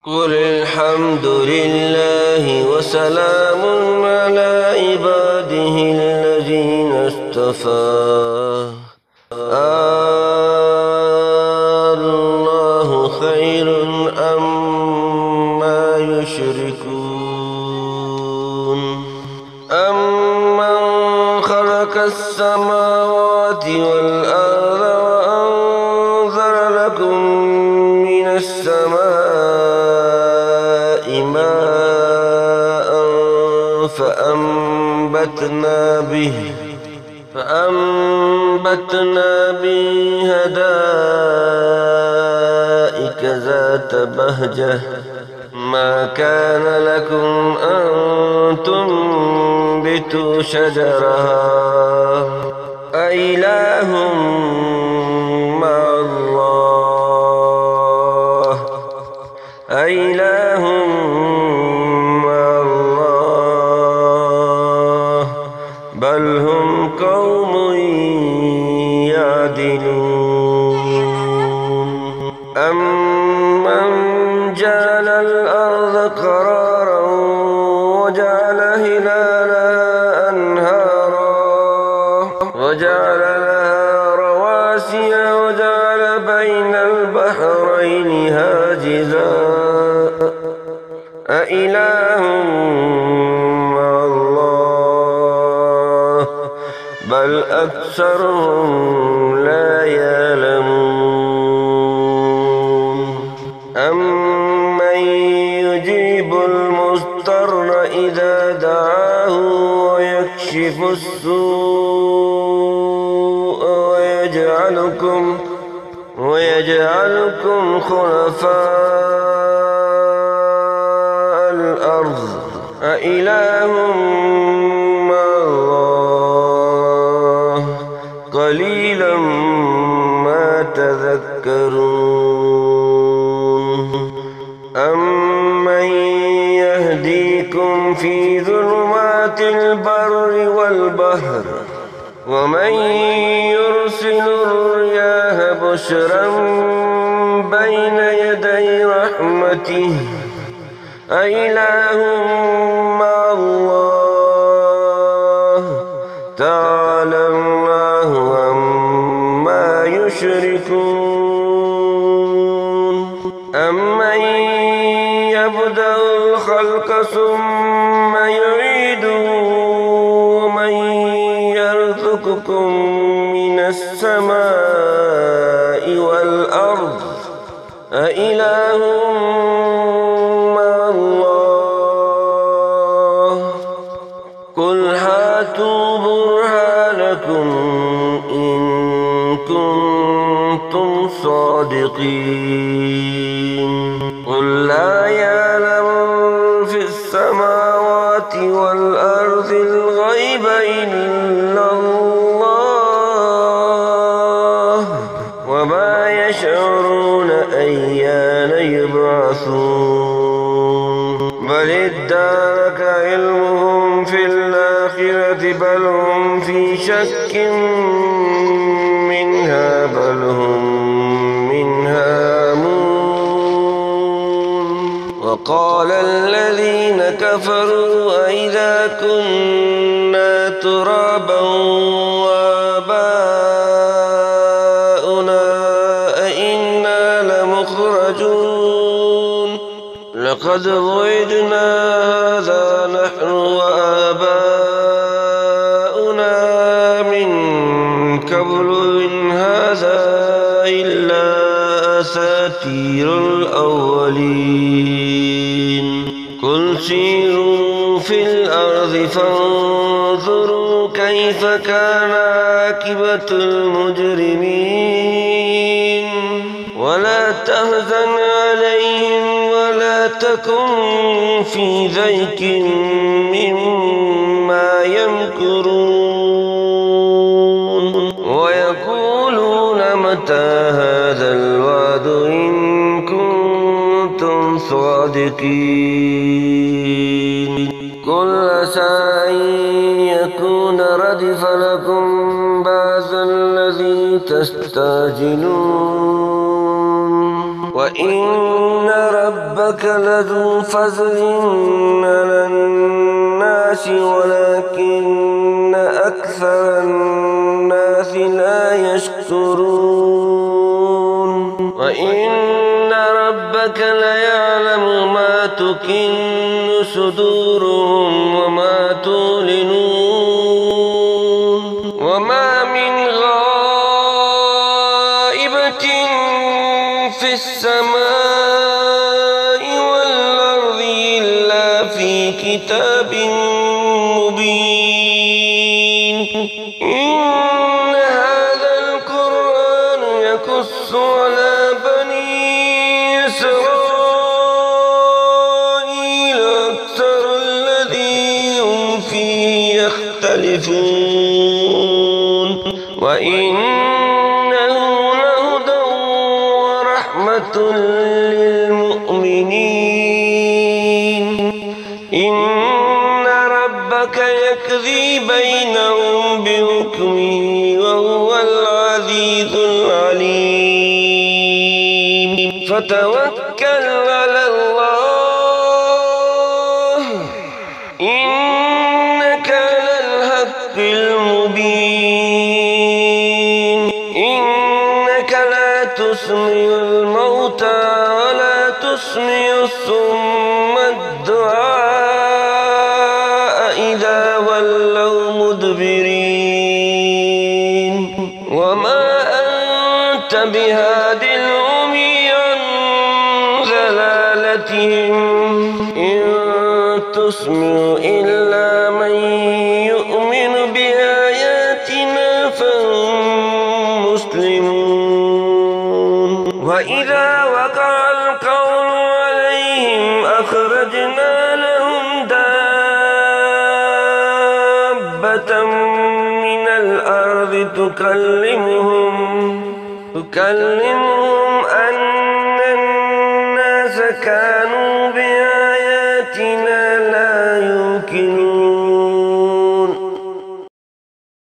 قل الحمد لله وسلام على عباده الذين اصطفى. الله خير أما يشركون. أمن خلق السماوات والأرض وأنزل لكم من السماء ماء فأنبتنا به حدائق ذات بهجة ما كان لكم أن تنبتوا شجرها أإله مع الله بل هم قوم يعدلون. أمن جعل الأرض قرارا وجعل خلالها أنهارا وجعل لها رواسي وجعل بين البحرين حاجزا أإله مع الله بل أكثرهم لا يعلمون. أمن يجيب المضطر إذا دعاه ويكشف السوء ويجعلكم خلفاء الأرض أإله مع الله قليلا ما تذكرون. أمن يهديكم في ظلمات البر والبحر ومن يرسل الرياح بشرا بين يدي رحمته أإله مع الله تعالى الله عما يشركون. أمن يبدأ الخلق ثم يعيده ومن يرزقكم من السماء والأرض أإله مع الله قل هاتوا برهانكم إن كنتم صادقين. قل لا يعلم في السماوات والأرض الغيب إلا الله وما يشعرون أيان يبعثون. بل ادارك علمهم في الآخرة بل هم في شك منها بل هم منها آمون. وقال الذين كفروا أئذا كنا ترابا وآباؤنا أئنا لمخرجون لقد وعدنا هذا نحن وآباؤنا من قبل إن هذا إلا أساطير الأولين. قل سيروا في الأرض فانظروا كيف كان عاقبة المجرمين ولا تحزن عليهم ولا تكن في ضيق مما يمكرون ويقولون متى هذا الوعد إن كنتم صادقين. قل عسى أن يكون ردف لكم بعض الذي تستعجلون وإن ربك لذو فضل على الناس ولكن أكثر الناس لا يشكرون وإن ربك ليعلم ما تكن صدورهم وما تعلنون وما من غائبة في السماء والأرض إلا في كتاب مبين إن هذا القرآن يقص على بني إسرائيل أكثر الذي هم فيه يختلفون وإنه لهدى ورحمة للمؤمنين إن ربك يقضي بينهم بحكمه وهو العزيز العليم فتوكل على الله إنك على الحق المبين إنك لا تسمع الموتى ولا تسمع الصم الدعاء إذا ولوا مدبرين وما أنت بهاد العمي عن ضلالتهم إن تسمع إلا من يؤمن بآياتنا فهم مسلمون وإذا وقع القول عليهم أخرجنا لهم دابة من الأرض تكلمهم أن الناس كانوا بآياتنا لا يوقنون